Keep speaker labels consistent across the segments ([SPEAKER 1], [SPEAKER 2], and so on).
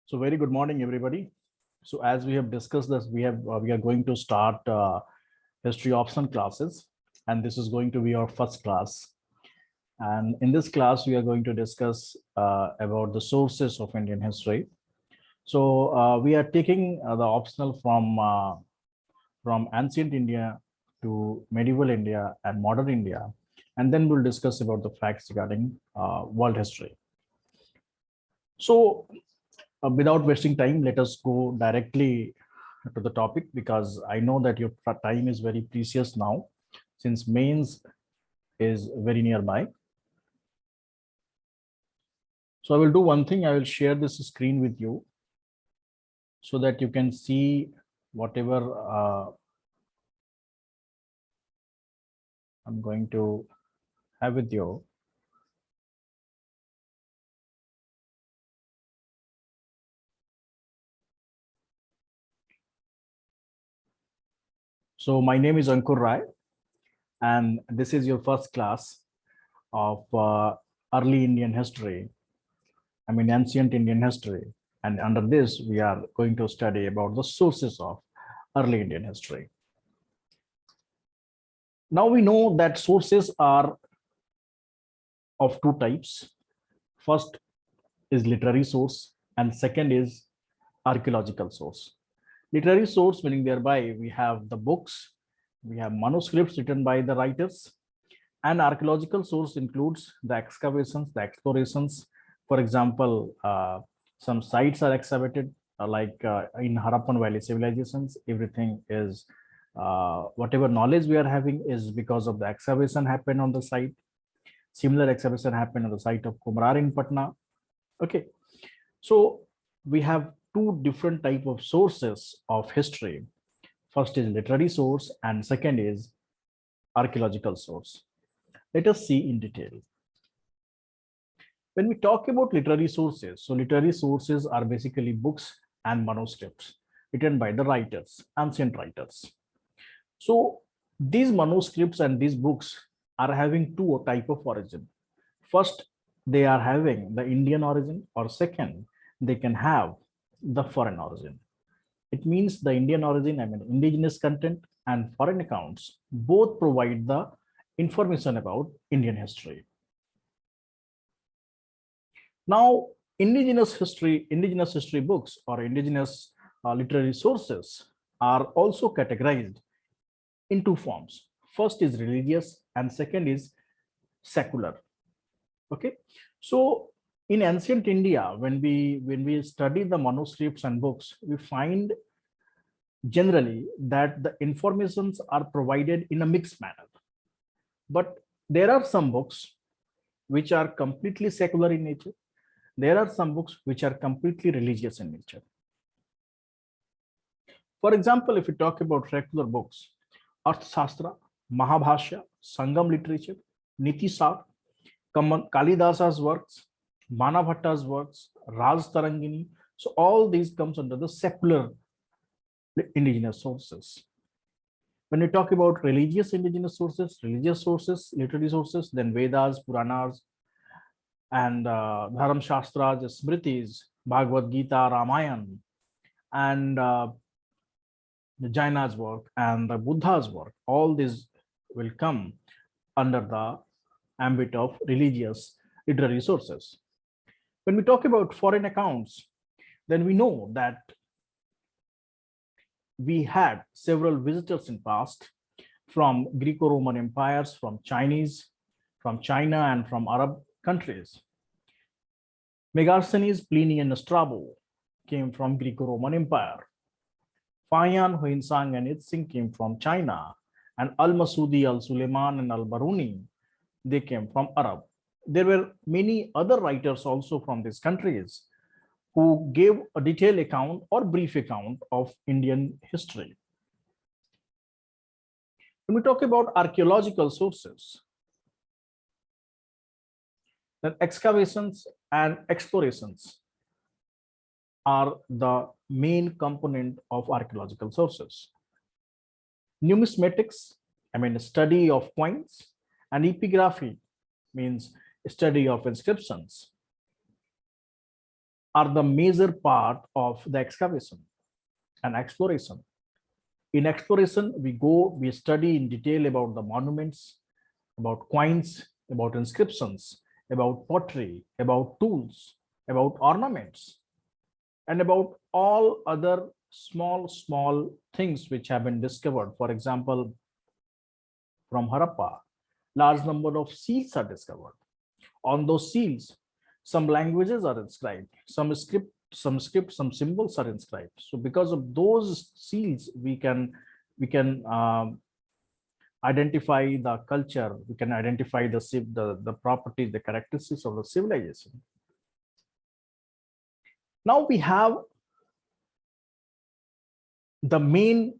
[SPEAKER 1] So very good morning, everybody. So as we have discussed this, we are going to start history option classes, and this is going to be our first class. And in this class, we are going to discuss about the sources of Indian history. So we are taking the optional from ancient India to medieval India and modern India, and then we'll discuss about the facts regarding world history. So without wasting time, let us go directly to the topic, because I know that your time is very precious now, since mains is very nearby. So I will do one thing. I will share this screen with you so that you can see whatever I'm going to have with you. So my name is Ankur Rai, and this is your first class of early Indian history. I mean, ancient Indian history. And under this, we are going to study about the sources of early Indian history. Now we know that sources are of two types. First is literary source, and second is archaeological source. Literary source meaning thereby we have the books, we have manuscripts written by the writers, and archaeological source includes the excavations, the explorations. For example, some sites are excavated, like in Harappan Valley civilizations. Everything is whatever knowledge we are having is because of the excavation happened on the site. Similar excavation happened on the site of Kumrar in Patna. Okay, so we have two different type of sources of history. First is literary source, and second is archaeological source. Let us see in detail. When we talk about literary sources, so literary sources are basically books and manuscripts written by the writers, ancient writers. So these manuscripts and these books are having two type of origin. First, they are having the Indian origin, or second, they can have the foreign origin. It means the Indian origin, I mean indigenous content, and foreign accounts both provide the information about Indian history. Now, indigenous history books or indigenous literary sources are also categorized in two forms. First is religious, and second is secular. Okay, so in ancient India, when we study the manuscripts and books, we find generally that the informations are provided in a mixed manner. But there are some books which are completely secular in nature. There are some books which are completely religious in nature. For example, if we talk about secular books, Arthashastra, Mahabhashya, Sangam literature, Niti Sar, Kalidasa's works, Manabhatta's works, Raj Tarangini. So all these comes under the secular indigenous sources. When we talk about religious indigenous sources, literary sources, then Vedas, Puranas, and Dharam Shastras, Smritis, Bhagavad Gita, Ramayana, and the Jaina's work and the Buddha's work, all these will come under the ambit of religious literary sources. When we talk about foreign accounts, then we know that we had several visitors in past from Greco-Roman empires, from Chinese, from China, and from Arab countries. Megasthenes, Pliny, and Strabo came from Greco-Roman Empire. Fayan, Huinsang, and Itzing came from China, and Al-Masudi, Al-Suleiman, and Al-Baruni, they came from Arab. There were many other writers also from these countries who gave a detailed account or brief account of Indian history. When we talk about archaeological sources, then excavations and explorations are the main component of archaeological sources. Numismatics, I mean study of coins, and epigraphy means study of inscriptions, are the major part of the excavation and exploration. In exploration, we study in detail about the monuments, about coins, about inscriptions, about pottery, about tools, about ornaments, and about all other small things which have been discovered. For example, from Harappa, large number of seals are discovered. On those seals, some languages are inscribed, some symbols are inscribed. So because of those seals, we can identify the culture, we can identify the properties, the characteristics of the civilization. Now we have the main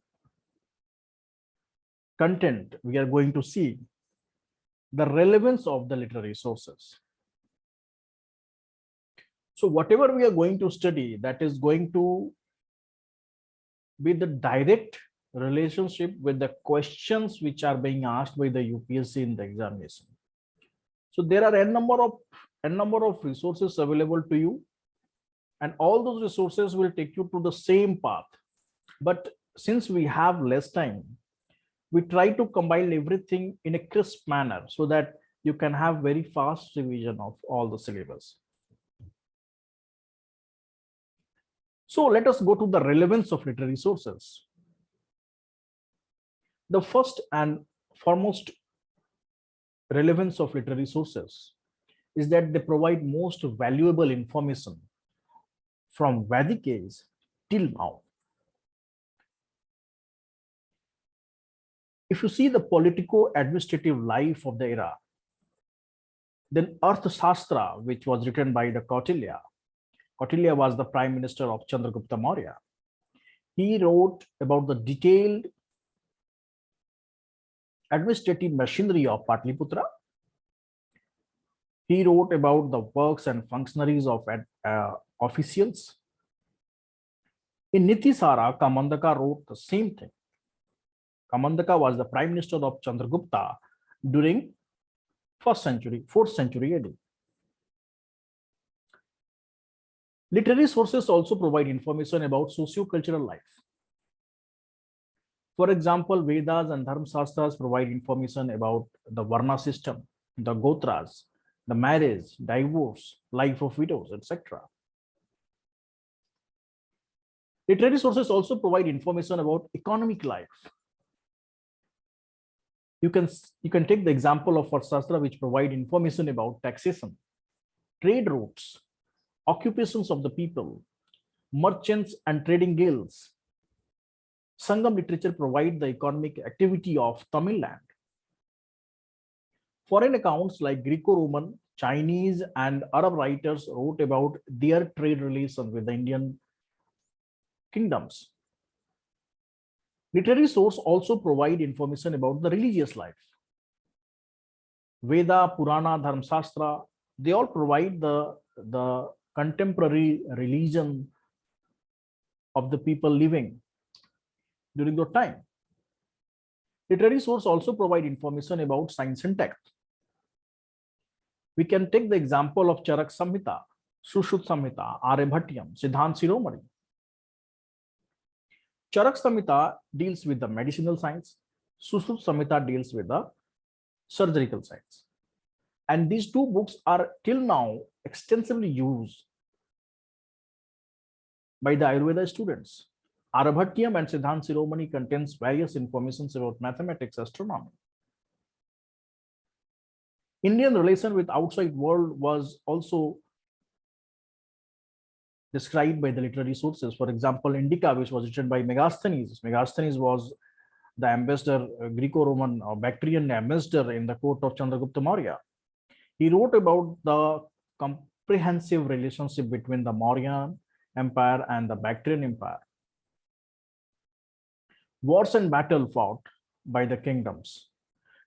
[SPEAKER 1] content we are going to see, the relevance of the literary sources. So whatever we are going to study, that is going to be the direct relationship with the questions which are being asked by the UPSC in the examination. So there are n number of resources available to you, and all those resources will take you to the same path. But since we have less time, we try to combine everything in a crisp manner so that you can have very fast revision of all the syllabus. So let us go to the relevance of literary sources. The first and foremost relevance of literary sources is that they provide most valuable information from Vedic age till now. If you see the politico-administrative life of the era, then Arthashastra, which was written by the Kautilya was the prime minister of Chandragupta Maurya. He wrote about the detailed administrative machinery of Patliputra. He wrote about the works and functionaries of officials. In Nitisara, Kamandaka wrote the same thing. Kamandaka was the prime minister of Chandragupta during 4th century AD. Literary sources also provide information about socio-cultural life. For example, Vedas and Dharmasastras provide information about the Varna system, the Gotras, the marriage, divorce, life of widows, etc. Literary sources also provide information about economic life. You can take the example of Arthashastra, which provide information about taxation, trade routes, occupations of the people, merchants and trading guilds. Sangam literature provide the economic activity of Tamil land. Foreign accounts like Greco-Roman, Chinese and Arab writers wrote about their trade relations with the Indian kingdoms. Literary sources also provide information about the religious life. Veda, Purana, Dharmasastra, they all provide the contemporary religion of the people living during that time. Literary sources also provide information about science and tech. We can take the example of Charak Samhita, Sushruta Samhita, Aryabhatyam, Siddhant Shiromani. Charak Samhita deals with the medicinal science, Sushruta Samhita deals with the surgical science. And these two books are till now extensively used by the Ayurveda students. Aryabhatyam and Siddhant Shiromani contains various informations about mathematics, astronomy. Indian relation with outside world was also described by the literary sources. For example, Indica, which was written by Megasthenes. Megasthenes was the ambassador, Greco-Roman or Bactrian ambassador in the court of Chandragupta Maurya. He wrote about the comprehensive relationship between the Mauryan Empire and the Bactrian Empire. Wars and battle fought by the kingdoms,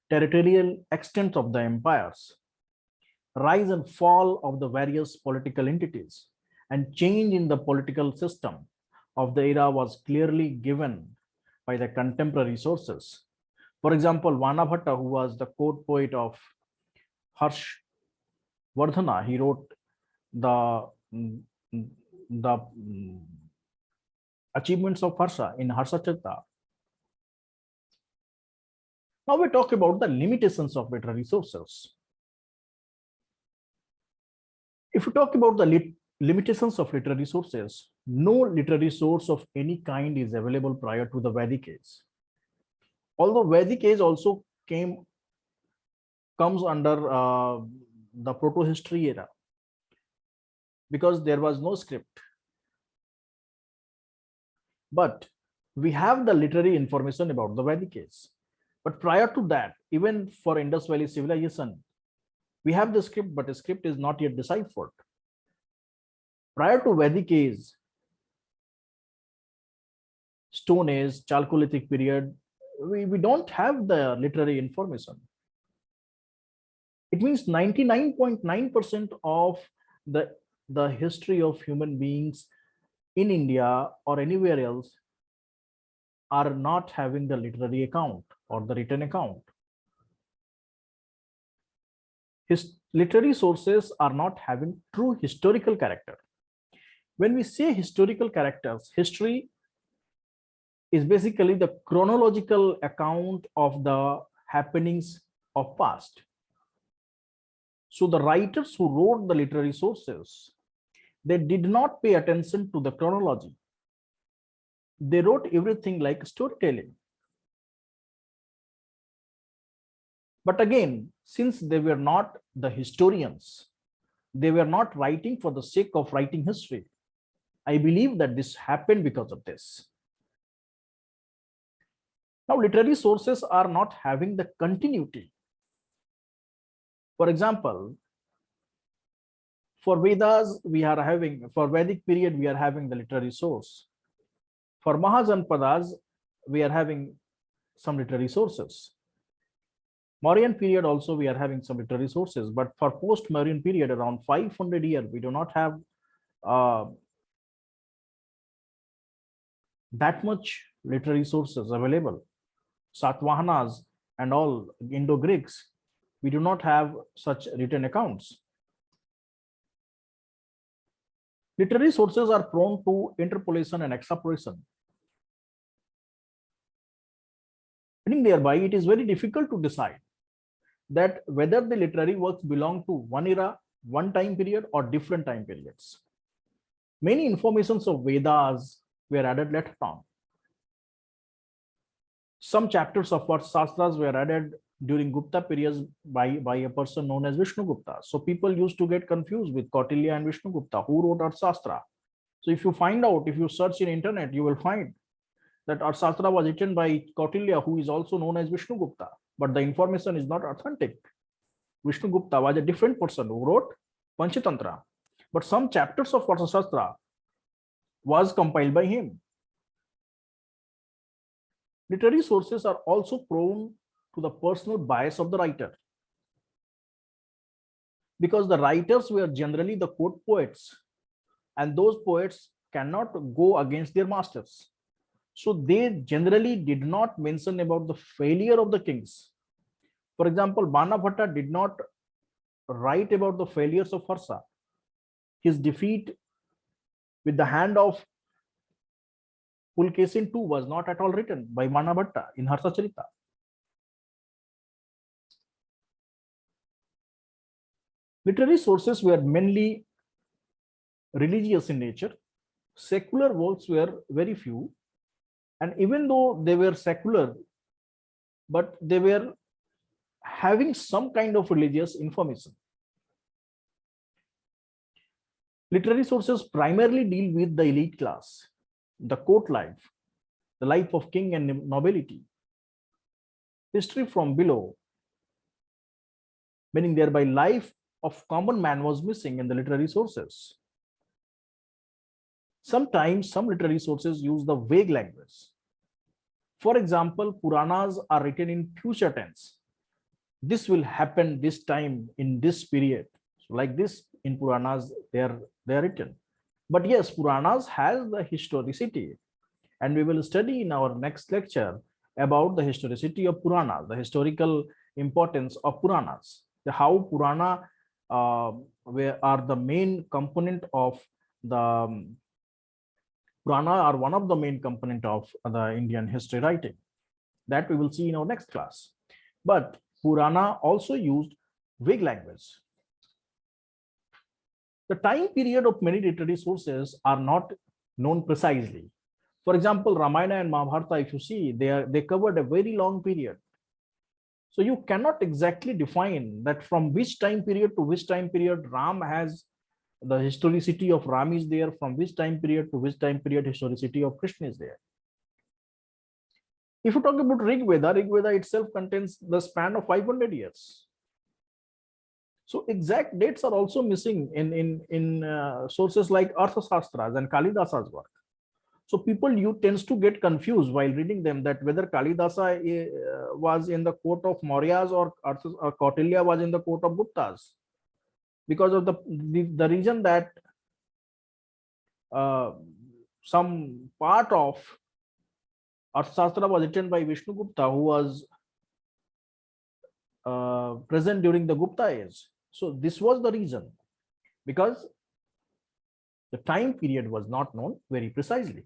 [SPEAKER 1] territorial extent of the empires, rise and fall of the various political entities, and change in the political system of the era was clearly given by the contemporary sources. For example, Vanabhatta, who was the court poet of Harsh Vardhana, he wrote the the achievements of Harsha in Harsha Charita. Now we talk about the limitations of literary sources. If you talk about the limitations of literary sources, no literary source of any kind is available prior to the Vedic age. Although Vedic age also comes under the proto-history era, because there was no script. But we have the literary information about the Vedic age. But prior to that, even for Indus Valley civilization, we have the script, but the script is not yet deciphered. Prior to Vedic age, Stone Age, Chalcolithic period, we don't have the literary information. It means 99.9% of the history of human beings in India or anywhere else are not having the literary account or the written account. Literary sources are not having true historical character. When we say historical characters, history is basically the chronological account of the happenings of past. So the writers who wrote the literary sources, they did not pay attention to the chronology. They wrote everything like storytelling. But again, since they were not the historians, they were not writing for the sake of writing history. I believe that this happened because of this. Now, literary sources are not having the continuity. For example, for Vedas, for Vedic period, we are having the literary source. For Mahajanpadas, we are having some literary sources. Mauryan period also, we are having some literary sources, but for post-Mauryan period, around 500 years, we do not have that much literary sources available. Satvahanas and all Indo-Greeks, we do not have such written accounts. Literary sources are prone to interpolation and extrapolation. Meaning thereby, it is very difficult to decide that whether the literary works belong to one era, one time period, or different time periods. Many informations of Vedas were added later on. Some chapters of our Shastras were added during Gupta periods by a person known as Vishnu Gupta. So people used to get confused with Kautilya and Vishnu Gupta, who wrote our Shastra. So if you find out, if you search in internet, you will find that our Shastra was written by Kautilya, who is also known as Vishnu Gupta, but the information is not authentic. Vishnu Gupta was a different person who wrote Panchatantra, but some chapters of our Shastra was compiled by him. Literary sources are also prone to the personal bias of the writer, because the writers were generally the court poets, and those poets cannot go against their masters. So they generally did not mention about the failure of the kings. For example, Bana Bhatta did not write about the failures of Harsha. His defeat with the hand of Pulkesin II was not at all written by Bana Bhatta in Harsha Charita. Literary sources were mainly religious in nature. Secular works were very few. And even though they were secular, but they were having some kind of religious information. Literary sources primarily deal with the elite class, the court life, the life of king and nobility. History from below, meaning thereby life of common man, was missing in the literary sources. Sometimes some literary sources use the vague language. For example, Puranas are written in future tense. This will happen this time in this period. So like this in Puranas, they are written. But yes, Puranas has the historicity, and we will study in our next lecture about the historicity of Puranas, the historical importance of Puranas, how Purana are the main component of the Purana are one of the main component of the Indian history writing. That we will see in our next class. But Purana also used Vedic language. The time period of many literary sources are not known precisely. For example, Ramayana and Mahabharata, if you see, they covered a very long period. So you cannot exactly define that from which time period to which time period Ram has the historicity of Ram is there, from which time period to which time period historicity of Krishna is there. If you talk about Rig Veda itself contains the span of 500 years. So exact dates are also missing in sources like Arthashastras and Kalidasa's work. So people tends to get confused while reading them that whether Kalidasa was in the court of Mauryas or Kautilya was in the court of Guptas, because of the reason that some part of Arthashastra was written by Vishnu Gupta, who was present during the Gupta age. So this was the reason, because the time period was not known very precisely.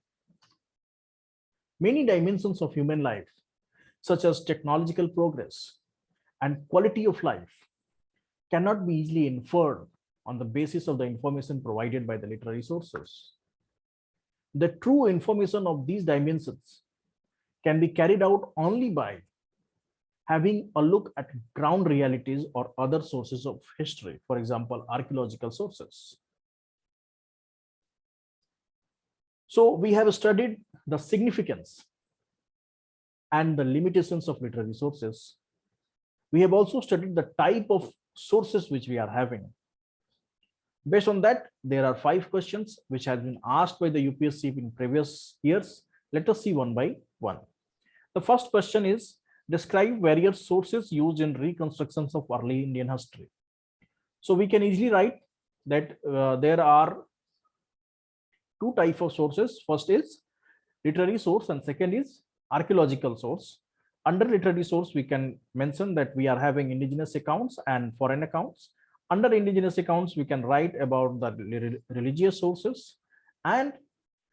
[SPEAKER 1] Many dimensions of human life, such as technological progress and quality of life, cannot be easily inferred on the basis of the information provided by the literary sources. The true information of these dimensions can be carried out only by having a look at ground realities or other sources of history, for example, archaeological sources. So we have studied the significance and the limitations of literary sources. We have also studied the type of sources which we are having. Based on that, there are 5 questions which have been asked by the UPSC in previous years. Let us see one by one. The first question is, describe various sources used in reconstructions of early Indian history. So we can easily write that there are 2 types of sources. First is literary source and second is archaeological source. Under literary source, we can mention that we are having indigenous accounts and foreign accounts. Under indigenous accounts, we can write about the religious sources and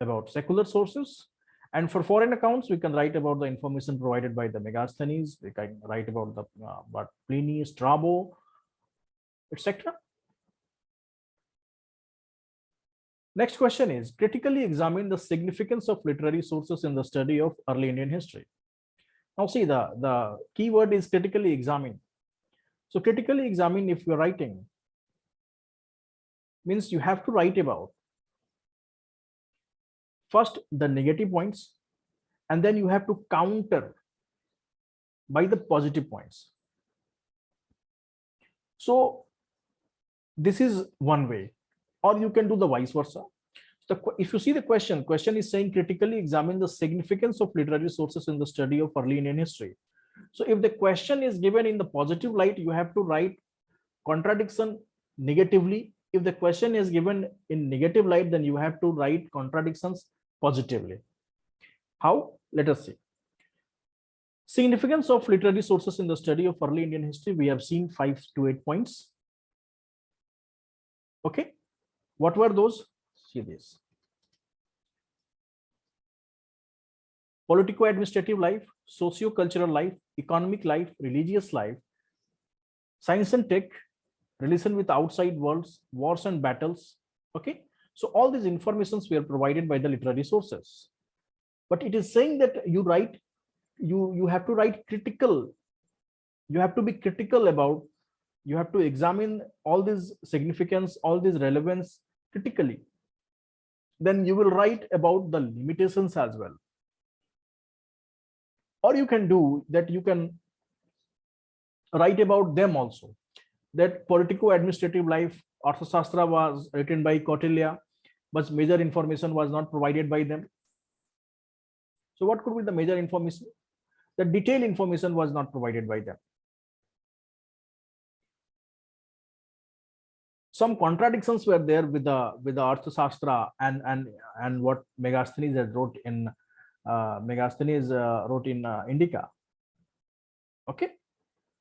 [SPEAKER 1] about secular sources. And for foreign accounts, we can write about the information provided by the Megasthenes. We can write about the Pliny, Strabo, etc. Next question is, critically examine the significance of literary sources in the study of early Indian history. Now see, the key word is critically examine. So critically examine, if you're writing, means you have to write about first the negative points, and then you have to counter by the positive points. So this is one way, or you can do the vice versa. If you see the question is saying critically examine the significance of literary sources in the study of early Indian history. So if the question is given in the positive light, you have to write contradiction negatively. If the question is given in negative light, then you have to write contradictions positively. How? Let us see. Significance of literary sources in the study of early Indian history. We have seen 5 to 8 points. Okay. What were those? See this. Politico-administrative life, socio-cultural life, economic life, religious life, science and tech, relation with outside worlds, wars and battles. Okay. So all these informations were provided by the literary sources. But it is saying that you write, you have to write critical. You have to be critical about, you have to examine all this significance, all this relevance critically. Then you will write about the limitations as well. Or you can do that, you can write about them also. That politico-administrative life, Arthashastra was written by Kautilya, but major information was not provided by them. So what could be the major information? The detailed information was not provided by them. Some contradictions were there with the Arthashastra and what Megasthenes had wrote in Indica. Okay.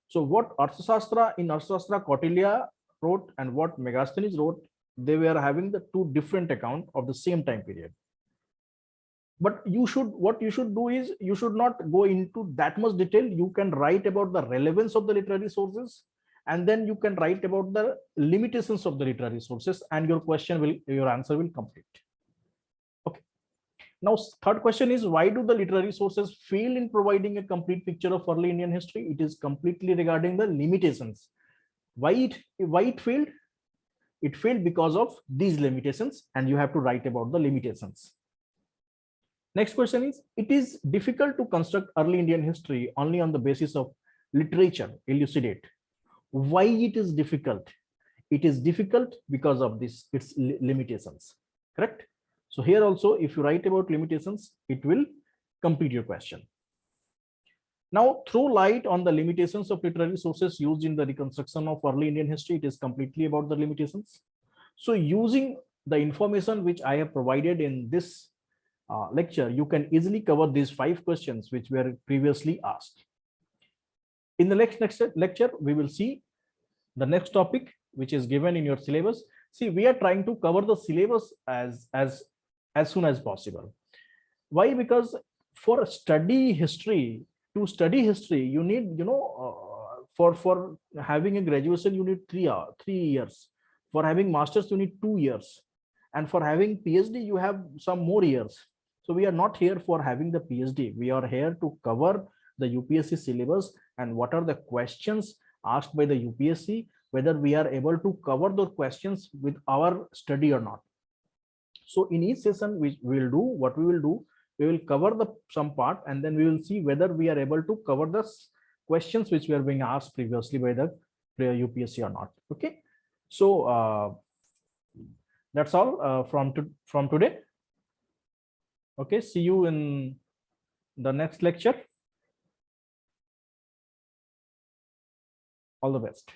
[SPEAKER 1] So what Arthashastra Kautilya wrote and what Megasthenes wrote, they were having the two different account of the same time period. But what you should do is, you should not go into that much detail. You can write about the relevance of the literary sources, and then you can write about the limitations of the literary sources, and your answer will complete. Okay. Now, third question is, why do the literary sources fail in providing a complete picture of early Indian history? It is completely regarding the limitations. Why it failed? It failed because of these limitations, and you have to write about the limitations. Next question is, it is difficult to construct early Indian history only on the basis of literature. Elucidate. Why it is difficult? It is difficult because of its limitations. Correct? So here also, if you write about limitations, it will complete your question. Now, throw light on the limitations of literary sources used in the reconstruction of early Indian history. It is completely about the limitations. So using the information which I have provided in this lecture, you can easily cover these 5 questions which were previously asked. In the next lecture, we will see the next topic which is given in your syllabus. See, we are trying to cover the syllabus as soon as possible. Why? Because for study history, you need, for having a graduation, you need 3 years. For having masters, you need 2 years. And for having PhD, you have some more years. So we are not here for having the PhD. We are here to cover the UPSC syllabus and what are the questions asked by the UPSC, whether we are able to cover those questions with our study or not. So in each session, we will cover some part, and then we will see whether we are able to cover the questions which were being asked previously by the UPSC or not. Okay. So that's all from today. Okay, see you in the next lecture. All the best.